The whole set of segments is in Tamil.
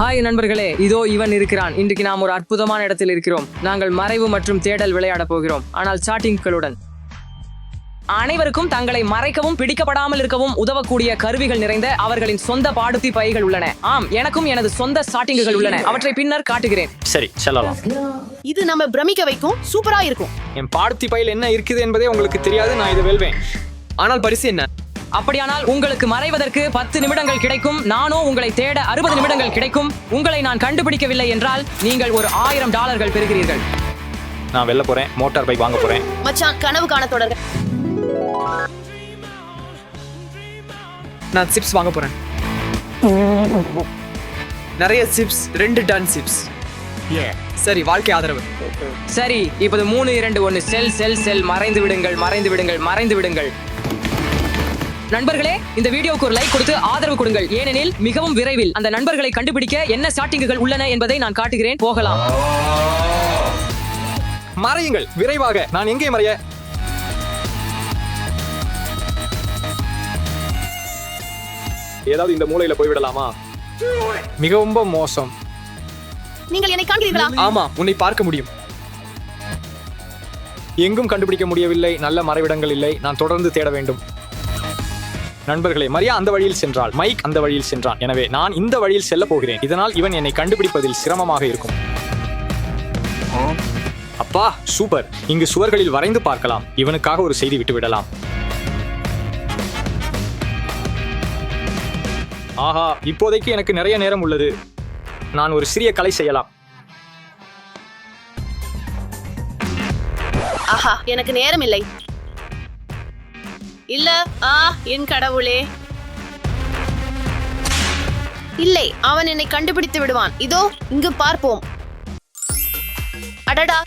ஹாய் நண்பர்களே, இதோ இவன் இருக்கிறான். இன்றைக்கு நாம் ஒரு அற்புதமான இடத்தில் இருக்கிறோம். நாங்கள் மறைவு மற்றும் தேடல் விளையாட போகிறோம், ஆனால் சாட்டிங்களுடன். அனைவருக்கும் தங்களை மறைக்கவும் பிடிக்கப்படாமல் இருக்கவும் உதவக்கூடிய கருவிகள் நிறைந்த அவர்களின் சொந்த பாடுத்தி பைகள் உள்ளன. ஆம், எனக்கும் எனது சொந்த சாட்டிங்குகள் உள்ளன. அவற்றை பின்னர் காட்டுகிறேன். சரி, செல்லலாம். இது நம்ம பிரமிக்க வைக்கும். சூப்பரா இருக்கும். என் பாடுத்தி பையில் என்ன இருக்குது என்பதே உங்களுக்கு தெரியாது. நான் இதை வெல்வேன். ஆனால் பரிசு என்ன? அப்படியானால் உங்களுக்கு மறைவதற்கு 10 நிமிடங்கள் கிடைக்கும். நானோ உங்களை தேட 60 நிமிடங்கள் கிடைக்கும். உங்களை நான் கண்டுபிடிக்கவில்லை என்றால் நீங்கள் ஒரு $1000 பெறுகிறீர்கள். நான் வெல்ல போறேன். மோட்டார் பைக் வாங்க போறேன். மச்சான், கனவு காண தொடர். நான் சிப்ஸ் வாங்க போறேன். நிறைய சிப்ஸ், 2 டன் சிப்ஸ். சரி, வாழ்க்கை ஆதரவு. சரி, இப்போது 3 2 1 செல் மறைந்து விடுங்கள், மறைந்து விடுங்கள், மறைந்து விடுங்கள். நண்பர்களே, இந்த வீடியோக்கு ஒரு லைக் கொடுத்து ஆதரவு கொடுங்கள். ஏனெனில் மிகவும் விரைவில் அந்த நண்பர்களை கண்டுபிடிக்க என்ன சாட்டிங்குகள் உள்ளன என்பதை நான் காட்டுகிறேன். போகலாம். மறையுங்கள் விரைவாக. நான் எங்கே மறைய? ஏதாவது இந்த மூலையில போய்விடலாமா? மிகவும் மோசம். நீங்கள் என்னை காண்கிறீர்களா? ஆமா, உன்னை பார்க்க முடியும். எங்கும் கண்டுபிடிக்க முடியவில்லை. நல்ல மறைவிடங்கள் இல்லை. நான் தொடர்ந்து தேட வேண்டும். நண்பர்களே, மரியா அந்த வழியில் சென்றாள். மைக் அந்த வழியில் சென்றான். எனவே நான் இந்த வழியில் செல்ல போகிறேன். இதனால் இவன் என்னை கண்டுபிடிப்பதில் சிரமமாக இருக்கும். அப்பா, சூப்பர். இங்கு சுவர்களில் வரைந்து பார்க்கலாம். இவனுக்காக ஒரு செய்தி விட்டு விடலாம். ஆஹா, இப்போதைக்கு எனக்கு நிறைய நேரம் உள்ளது. நான் ஒரு சிறிய கலை செய்யலாம். ஆஹா, எனக்கு நேரம் இல்லை. இல்ல. என் கடவுளே. இல்லை, அவன் என்னை கண்டுபிடித்து விடுவான். இதோ இங்கு பார்ப்போம். அடடா,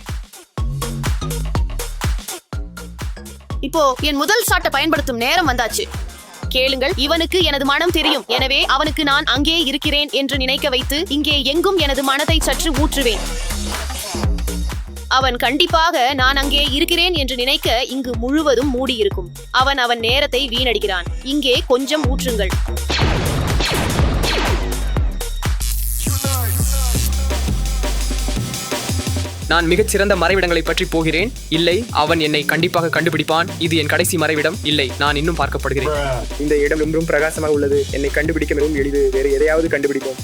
இப்போ என் முதல் சாட்டை பயன்படுத்தும் நேரம் வந்தாச்சு. கேளுங்கள், இவனுக்கு எனது மனம் தெரியும். எனவே அவனுக்கு நான் அங்கே இருக்கிறேன் என்று நினைக்க வைத்து இங்கே எங்கும் எனது மனதை சற்று ஊற்றுவேன். அவன் கண்டிப்பாக நான் அங்கே இருக்கிறேன் என்று நினைக்க இங்கு முழுவதும் மூடியிருக்கும். அவன் நேரத்தை வீணடிக்கிறான். இங்கே கொஞ்சம் ஊற்றுங்கள். நான் மிகச்சிறந்த மறைவிடங்களை பற்றி போகிறேன். இல்லை, அவன் என்னை கண்டிப்பாக கண்டுபிடிப்பான். இது என் கடைசி மறைவிடம். இல்லை, நான் இன்னும் பார்க்கப்படுகிறேன். இந்த இடம் ரொம்பவும் பிரகாசமாக உள்ளது. என்னை கண்டுபிடிக்க மிகவும் எளிது. வேறு எதையாவது கண்டுபிடிப்போம்.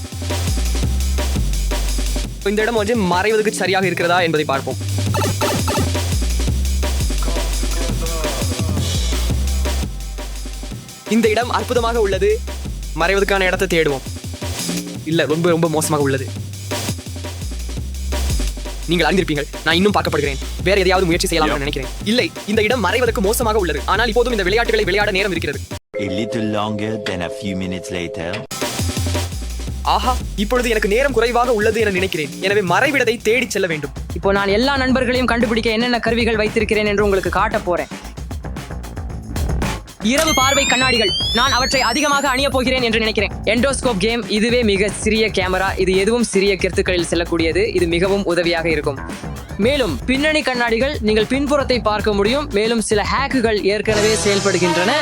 இந்த இடம் மறைவதற்கு சரியாக இருக்கிறதா என்பதை பார்ப்போம். இந்த இடம் அற்புதமாக உள்ளது. மறைவதற்கான இடத்தை தேடுவோம். இல்ல, ரொம்ப ரொம்ப மோசமாக உள்ளது. நீங்கள் அறிந்திருப்பீர்கள், நான் இன்னும் பார்க்கப்படுகிறேன். வேற எதையாவது முயற்சி செய்யலாம் நினைக்கிறேன். இல்லை, இந்த இடம் மறைவதற்கு மோசமாக உள்ளது. ஆனால் இப்போதும் இந்த விளையாட்டுகளை விளையாட நேரம் இருக்கிறது. A little longer than a few minutes later. ஆஹா, இப்பொழுது எனக்கு நேரம் குறைவாக உள்ளது என நினைக்கிறேன். எனவே மறைவிடத்தை தேடி செல்ல வேண்டும். இப்போ நான் எல்லா நண்பர்களையும் கண்டுபிடிக்க என்னென்ன கருவிகள் வைத்திருக்கிறேன் என்று உங்களுக்கு காட்ட போறேன். இரவு பார்வை கண்ணாடிகள். நான் அவற்றை அதிகமாக அணிய போகிறேன் என்று நினைக்கிறேன். Endoscope game. இதுவே மிக சிறிய கேமரா. இது எதுவும் சிறிய கருத்துக்களில் செல்லக்கூடியது. இது மிகவும் உதவியாக இருக்கும். மேலும் பின்னணி கண்ணாடிகள். நீங்கள் பின்புறத்தை பார்க்க முடியும். மேலும் சில ஹேக்குகள் ஏற்கனவே செயல்படுகின்றன.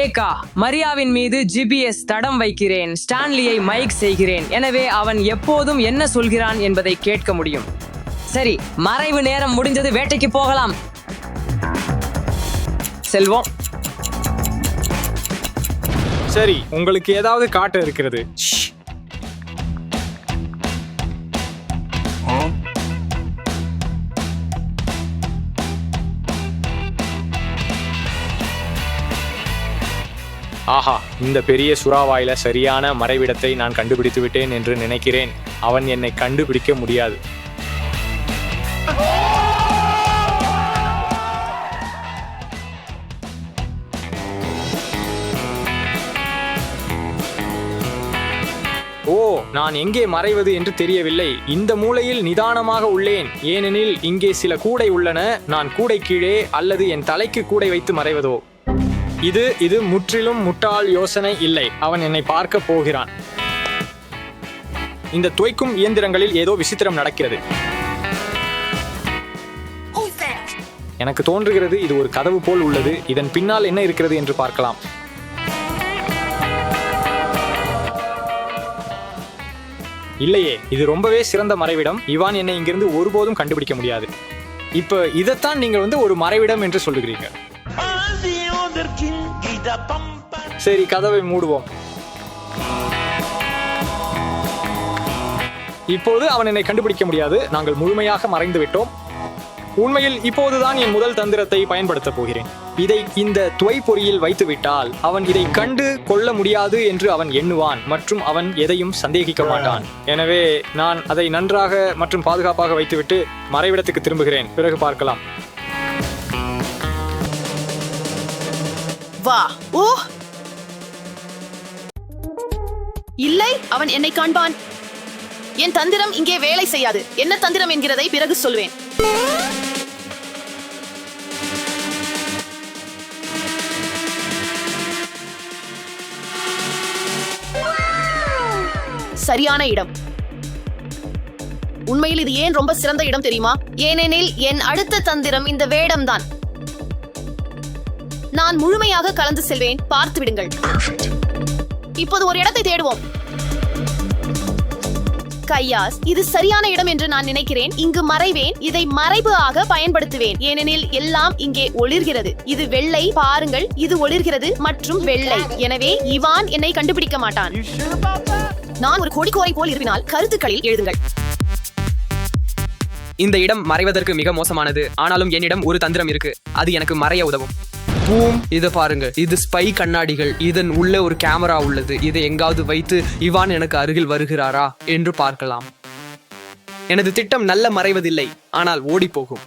ஏகா, மரியாவின் மீது GPS தடம் வைக்கிறேன். ஸ்டான்லியை மைக் செய்கிறேன். எனவே அவன் எப்போதும் என்ன சொல்கிறான் என்பதை கேட்க முடியும். சரி, மறைவு நேரம் முடிஞ்சது. வேட்டைக்கு போகலாம். செல்வோம். சரி, உங்களுக்கு ஏதாவது காட்ட இருக்கிறது. ஆஹா, இந்த பெரிய சுறாவாயில சரியான மறைவிடத்தை நான் கண்டுபிடித்து விட்டேன் என்று நினைக்கிறேன். அவன் என்னை கண்டுபிடிக்க முடியாது. ஓ, நான் எங்கே மறைவது என்று தெரியவில்லை. இந்த மூலையில் நிதானமாக உள்ளேன். ஏனெனில் இங்கே சில கூடை உள்ளன. நான் கூடை கீழே அல்லது என் தலைக்கு கூடை வைத்து மறைவதோ? இது முற்றிலும் முட்டாள் யோசனை. இல்லை, அவன் என்னை பார்க்க போகிறான். இந்த துவைக்கும் இயந்திரங்களில் ஏதோ விசித்திரம் நடக்கிறது. எனக்கு தோன்றுகிறது இது ஒரு கதவு போல் உள்ளது. இதன் பின்னால் என்ன இருக்கிறது என்று பார்க்கலாம். இல்லையே, இது ரொம்பவே சிறந்த மறைவிடம். இவான் என்னை இங்கிருந்து ஒருபோதும் கண்டுபிடிக்க முடியாது. இப்ப இதைத்தான் நீங்கள் ஒரு மறைவிடம் என்று சொல்லுகிறீங்க. சரி, கதவை மூடுவோம். இப்போது அவன் என்னை கண்டுபிடிக்க முடியாது. நாங்கள் முழுமையாக மறைந்து விட்டோம். உண்மையில் இப்போதுதான் என் முதல் தந்திரத்தை பயன்படுத்த போகிறேன். இதை இந்த துவைப்பொறியில் வைத்துவிட்டால் அவன் இதை கண்டு கொள்ள முடியாது என்று அவன் எண்ணுவான் மற்றும் அவன் எதையும் சந்தேகிக்க மாட்டான். எனவே நான் அதை நன்றாக மற்றும் பாதுகாப்பாக வைத்துவிட்டு மறைவிடத்துக்கு திரும்புகிறேன். பிறகு பார்க்கலாம். வா. ஓ இல்லை, அவன் என்னை காண்பான். என் தந்திரம் இங்கே வேலை செய்யாது. என்ன தந்திரம் என்கிறதை பிறகு சொல்வேன். சரியான இடம். உண்மையில் இது ஏன் ரொம்ப சிறந்த இடம் தெரியுமா? ஏனெனில் என் அடுத்த தந்திரம் இந்த வேடம்தான். நான் முழுமையாக கலந்து செல்வேன். பார்த்து விடுங்கள். இப்போது ஒரு இடத்தை தேடுவோம். கையாஸ், இது சரியான இடம் என்று நான் நினைக்கிறேன். இங்கு மறைவேன். இதை மறைவு ஆக பயன்படுத்துவேன். ஏனெனில் எல்லாம் இங்கே ஒளிர்கிறது. இது வெள்ளை. பாருங்கள், இது ஒளிர்கிறது மற்றும் வெள்ளை. எனவே இவான் என்னை கண்டுபிடிக்க மாட்டான். நான் ஒரு கொடிக்கோரை போல் இருப்பினால் கருத்துக்களில் எழுதுங்கள். இந்த இடம் மறைவதற்கு மிக மோசமானது. ஆனாலும் என்னிடம் ஒரு தந்திரம் இருக்கு. அது எனக்கு மறைய உதவும். பூம், இதை பாருங்க. இது ஸ்பை கண்ணாடிகள். இதன் உள்ள ஒரு கேமரா உள்ளது. இதை எங்காவது வைத்து இவான் எனக்கு அருகில் வருகிறாரா என்று பார்க்கலாம். எனது திட்டம் நல்ல மறைவதில்லை, ஆனால் ஓடி போகும்.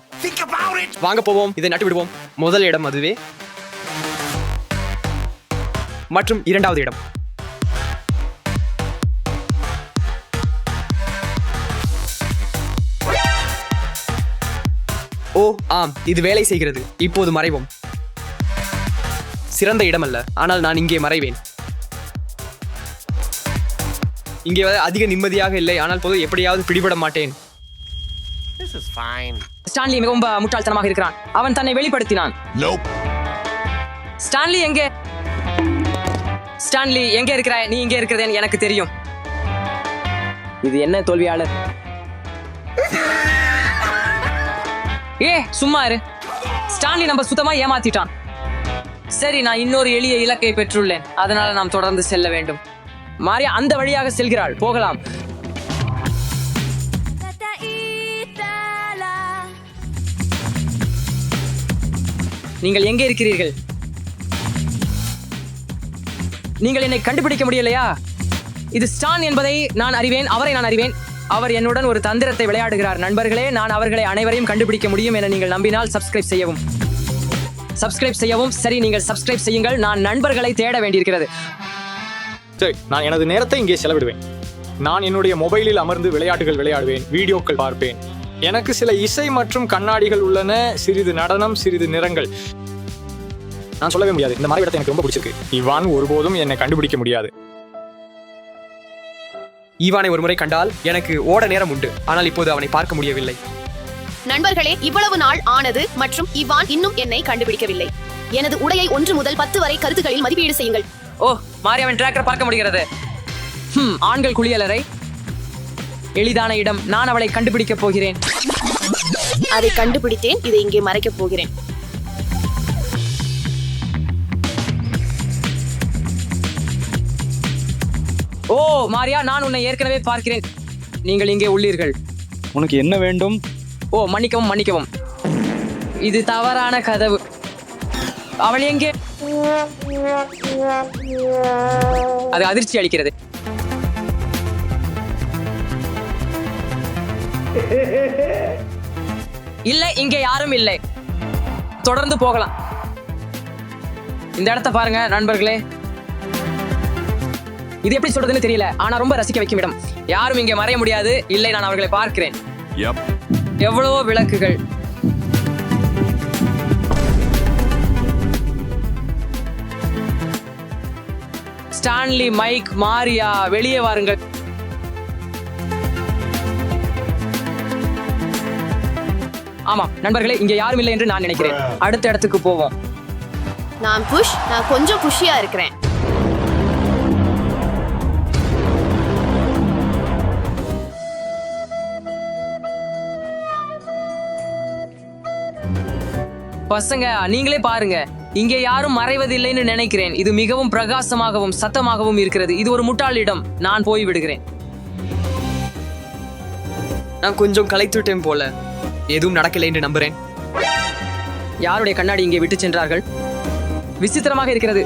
வாங்க போவோம். இதை நட்டு விடுவோம். முதல் இடம் அதுவே. மற்றும் இரண்டாவது இடம். ஓ ஆம், இது வேலை செய்கிறது. இப்போது மறைவோம். சிறந்த இடமல்ல, ஆனால் நான் இங்கே மறைவேன். இங்கே அதிக நிம்மதியாக இல்லை, ஆனால் போது எப்படியாவது பிடிபட மாட்டேன். ஸ்டான்லி மிகவும் முட்டாள்தனமாக இருக்கிறான். அவன் தன்னை வெளிப்படுத்தினான். ஸ்டான்லி எங்கே? ஸ்டான்லி எங்கே இருக்கிறாய்? நீ இங்கே இருக்கிறது எனக்கு தெரியும். இது என்ன தோல்வியாளர்? சும்மா இரு. ஸ்டான்லி நம்ம சுத்தமா ஏமாத்திட்டான். சரி, நான் இன்னொரு எளிய இலக்கை பெற்றுள்ளேன். அதனால நாம் தொடர்ந்து செல்ல வேண்டும். மாரியா அந்த வழியாக செல்கிறாள். போகலாம். நீங்கள் எங்கே இருக்கிறீர்கள்? நீங்கள் என்னை கண்டுபிடிக்க முடியலையா? இது ஸ்டான் என்பதை நான் அறிவேன். அவரை நான் அறிவேன். அவர் என்னுடன் ஒரு தந்திரத்தை விளையாடுகிறார். நண்பர்களே, நான் அவர்களை அனைவரையும் கண்டுபிடிக்க முடியும் என நீங்கள் நம்பினால் சப்ஸ்கிரைப் செய்யவும். சரி, நீங்கள் சப்ஸ்கிரைப் செய்யுங்கள். நான் நண்பர்களை தேட வேண்டியிருக்கிறது. சரி, நான் எனது நேரத்தை இங்கே செலவிடுவேன். நான் என்னுடைய மொபைலில் அமர்ந்து விளையாட்டுகள் விளையாடுவேன், வீடியோக்கள் பார்ப்பேன். எனக்கு சில இசை மற்றும் கண்ணாடிகள் உள்ளன, சிறிது நடனம், சிறிது நிறங்கள். நான் சொல்லவே முடியாது. இந்த மறைவிடத்தை எனக்கு ரொம்ப பிடிச்சிருக்கு. இவான் ஒருபோதும் என்னை கண்டுபிடிக்க முடியாது. ஈவானை ஒரு முறை கண்டால் எனக்கு ஓட நேரம் உண்டு, ஆனால் இப்போது அவனை பார்க்க முடியவில்லை. நண்பர்களே, இவ்வளவு நாள் ஆனது மற்றும் இவான் இன்னும் என்னை கண்டுபிடிக்கவில்லை. எனது உடையை 1 முதல் 10 வரை கருத்துக்களில் மதிப்பீடு செய்யுங்கள். ஓ, மாரியாவின் டிராக்கர் பார்க்க முடிகிறது. ஆண்கள் குளியலறை. எளிதான இடம். நான் அவளை கண்டுபிடிக்க போகிறேன். அதை கண்டுபிடித்தேன். இதை இங்கே மறைக்கப் போகிறேன். ஓ மாரியா, நான் உன்னை ஏற்கனவே பார்க்கிறேன். நீங்கள் இங்கே உள்ளீர்கள். உனக்கு என்ன வேண்டும்? ஓ மன்னிக்கவும். இது தவறான கதவு. அவள் எங்கே? அது அதிர்ச்சி அளிக்கிறது. இல்லை, இங்கே யாரும் இல்லை. தொடர்ந்து போகலாம். இந்த இடத்தை பாருங்க நண்பர்களே. இது எப்படி சொல்றதுன்னு தெரியல, ஆனா ரொம்ப ரசிக்க வைக்கும் இடம். யாரும் இங்கே மறைய முடியாது. இல்லை, நான் அவர்களை பார்க்கிறேன். எவ்வளவோ விளக்குகள். ஸ்டான்லி, மைக், மாரியா, வெளியே வாருங்கள். ஆமா நண்பர்களே, இங்கே யாரும் இல்லை என்று நான் நினைக்கிறேன். அடுத்த இடத்துக்கு போவோம். நான் கொஞ்சம் புஷியா இருக்கிறேன். பசங்க நீங்களே பாருங்க, இங்கே யாரும் மறைவதில்லைன்னு நினைக்கிறேன். இது மிகவும் பிரகாசமாகவும் சத்தமாகவும் இருக்கிறது. இது ஒரு முட்டாளிடம். நான் போய் விடுகிறேன். நான் கொஞ்சம் களைத்துட்டேன் போல. எதுவும் நடக்கலை என்று நம்புறேன். யாருடைய கண்ணாடி இங்கே விட்டு சென்றார்கள்? விசித்திரமாக இருக்கிறது.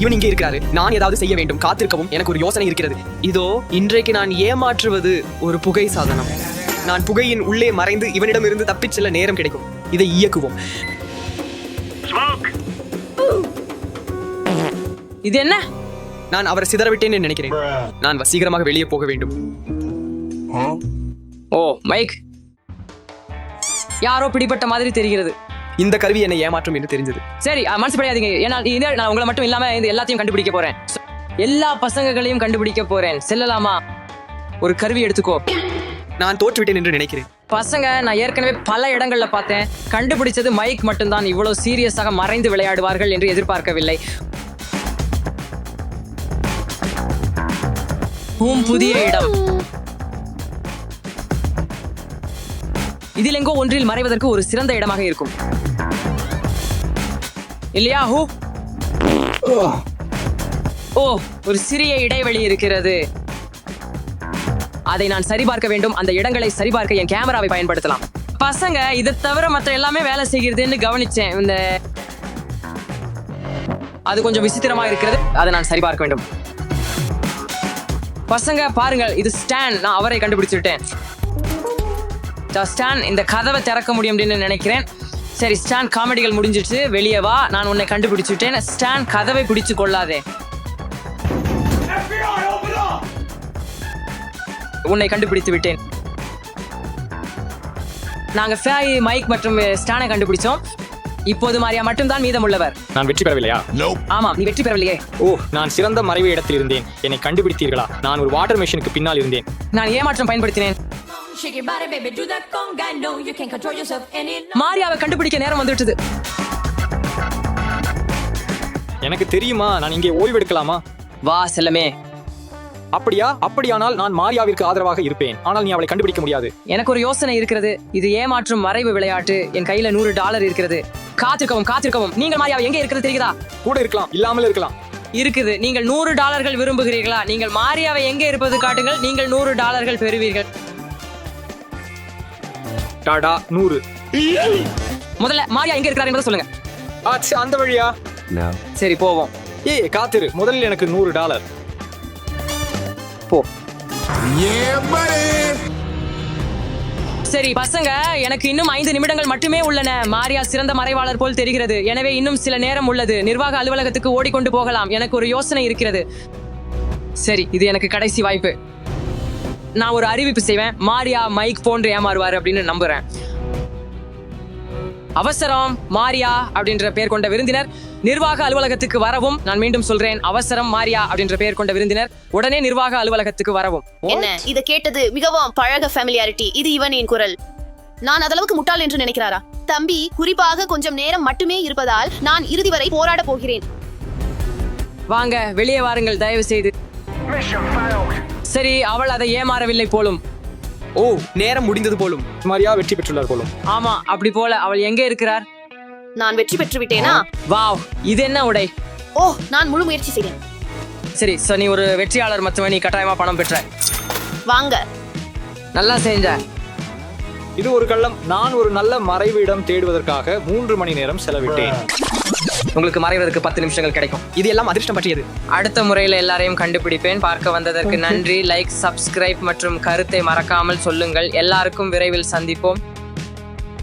இவன் இங்கே இருக்கிறாரு. நான் ஏதாவது செய்ய வேண்டும். காத்திருக்கவும் எனக்கு ஒரு யோசனை இருக்கிறது. இதோ இன்றைக்கு நான் ஏமாற்றுவது ஒரு புகை சாதனம். நான் புகையின் உள்ளே மறைந்து இவனிடமிருந்து தப்பிச் செல்ல நேரம் கிடைக்கும். இதை இயக்குவோம். இது என்ன? நான் அவரை சிதறவிட்டேன் என்று நினைக்கிறேன். நான் வசீகரமாக வெளியே போக வேண்டும். ஓ மைக், யாரோ பிடிபட்ட மாதிரி தெரிகிறது. இந்த கருவி என்னை ஏமாற்றும் என்று தெரிஞ்சது. சரி, மனசு படையாதீங்க. ஏன்னா நான் உங்களை மட்டும் இல்லாம இந்த எல்லாத்தையும் கண்டுபிடிக்க போறேன். எல்லா பசங்களையும் கண்டுபிடிக்க போறேன். செல்லலாமா? ஒரு கருவி எடுத்துக்கோ. நான் தோற்றுவிட்டேன் என்று நினைக்கிறேன். பசங்க, நான் ஏற்கனவே பல இடங்கள்ல பார்த்தேன். கண்டுபிடிச்சது மைக் மட்டும்தான். இவ்வளவு சீரியஸாக மறைந்து விளையாடுவார்கள் என்று எதிர்பார்க்கவில்லை. புதிய இடம். இதில் எங்கோ ஒன்றில் மறைவதற்கு ஒரு சிறந்த இடமாக இருக்கும் இல்லையா? ஓ, ஒரு சிறிய இடைவெளி இருக்கிறது. அதை நான் சரிபார்க்க வேண்டும். அந்த இடங்களை சரிபார்க்க என் கேமராவை பயன்படுத்தலாம். பசங்க, இதை தவிர மற்ற எல்லாமே வேலை செய்கிறதுன்னு கவனிச்சேன். அது கொஞ்சம் விசித்திரமா இருக்கிறது. அதை நான் சரிபார்க்க வேண்டும். பசங்க பாருங்கள், இது ஸ்டான். நான் அவரை கண்டுபிடிச்சுட்டேன். ஸ்டான், இந்த கதவை திறக்க முடியும் அப்படின்னு நினைக்கிறேன். சரி ஸ்டான், காமெடிகள் முடிஞ்சிட்டு வெளியே வா. நான் உன்னை கண்டுபிடிச்சுட்டேன். ஸ்டான், கதவை பிடிச்சு கொள்ளாதே. உன்னை கண்டுபிடித்து விட்டேன். நாங்க ஃபேய், மைக் மற்றும் ஸ்டானை கண்டுபிடிச்சோம். இப்போது மாரியா மட்டும்தான் மீதமுள்ளவர். நான் வெற்றி பெறவில்லையா? ஆமா, நீ வெற்றி பெறவில்லையே. ஓ, நான் சிறந்த மறைவு இடத்தில் இருந்தேன். என்னை கண்டுபிடித்தீர்களா? நான் ஒரு வாட்டர் மெஷினுக்கு பின்னால் இருந்தேன். நான் ஏமாற்றம் பயன்படுத்தினேன். Shake your body, baby, do that conga. No, you can't control yourself any longer. மாரியாவை கண்டுபிடிக்க நேரம் வந்துவிட்டது. எனக்கு தெரியுமா, நான் இங்கே ஓய்வெடுக்கலாமா? வா செல்லமே. அப்படியா? அப்படியானால் நான் மாரியாவிற்கு ஆதரவாக இருப்பேன். ஆனால் நீ அவளை கண்டுபிடிக்க முடியாது. எனக்கு ஒரு யோசனை இருக்கிறது. இது ஏமாற்றும் மறைவு விளையாட்டு. என் கையில $100 இருக்கிறது. காத்திருக்கவும். நீங்கள் மாரியாவை எங்கே இருக்கிறது தெரியுதா? கூட இருக்கலாம், இல்லாமல் இருக்கலாம். இருக்குது. நீங்கள் $100 விரும்புகிறீர்களா? நீங்கள் மாரியாவை எங்கே இருப்பது காட்டுங்கள். நீங்கள் $100 பெறுவீர்கள். டாடா 100. முதல்ல மாரியா எங்க இருக்கிறார் என்பதை சொல்லுங்க. அந்த வழியா? சரி போவோம். காத்திரு, முதலில் எனக்கு $100. போ. சரி பசங்க, எனக்கு இன்னும் 5 நிமிடங்கள் மட்டுமே உள்ளன. மாரியா சிறந்த மறைவாளர் போல் தெரிகிறது. எனவே இன்னும் சில நேரம் உள்ளது. நிர்வாக அலுவலகத்துக்கு ஓடிக்கொண்டு போகலாம். எனக்கு ஒரு யோசனை இருக்கிறது. சரி, இது எனக்கு கடைசி வாய்ப்பு. நான் ஒரு அறிவிப்பு செய்வேன். மாரியா மைக் போன்று ஏமாறுவார் அப்படின்னு நம்புறேன். அவசரம், மாரியா அப்படின்ற பெயர் கொண்ட விருந்தினர் நிர்வாக அலுவலகத்துக்கு வரவும். நான் மீண்டும் சொல்றேன், அவசரம், மாரியா அப்படின்ற பெயர் கொண்ட விருந்தினர் உடனே நிர்வாக அலுவலகத்துக்கு வரவும். என்ன, இத கேட்டது மிகவும் பழக ஃபேமிலியாரிட்டி. இது இவனின் குரல். நான் அதளவுக்கு முட்டாள் என்று நினைக்கிறாரா? தம்பி, குறிப்பாக கொஞ்சம் நேரம் மட்டுமே இருப்பதால் நான் இறுதி வரை போராட போகிறேன். வாங்க, வெளியே வாருங்கள் தயவு செய்து. சரி, அவள் அதை ஏமாறவில்லை போலும். ஓ, நேரம் முடிந்தது போலும். மாரியா வெற்றி பெற்றுள்ளார் போலும். ஆமா, அப்படி போல. அவள் எங்கே இருக்கிறார்? நான் வெற்றி பெற்று விட்டேனா? வாவ், இது என்ன உடை? ஓ, நான் முழு முயற்சி செய்தேன். சரி, நீ ஒரு வெற்றியாளர் மற்றும் நீ கட்டாயமா பணம் பெற்ற. வாங்க. நல்லா செஞ்ச. இது ஒரு கள்ளம். நான் ஒரு நல்ல மறைவு இடம் தேடுவதற்காக 3 மணி நேரம் செலவிட்டேன். உங்களுக்கு மறைவதற்கு 10 நிமிஷங்கள் கிடைக்கும். இது எல்லாம் அதிர்ஷ்டம் பற்றியது. அடுத்த முறையில் எல்லாரையும் கண்டுபிடிப்பேன். பார்க்க வந்ததற்கு நன்றி. லைக், சப்ஸ்கிரைப் மற்றும் கருத்தை மறக்காமல் சொல்லுங்கள். எல்லாருக்கும் விரைவில் சந்திப்போம்.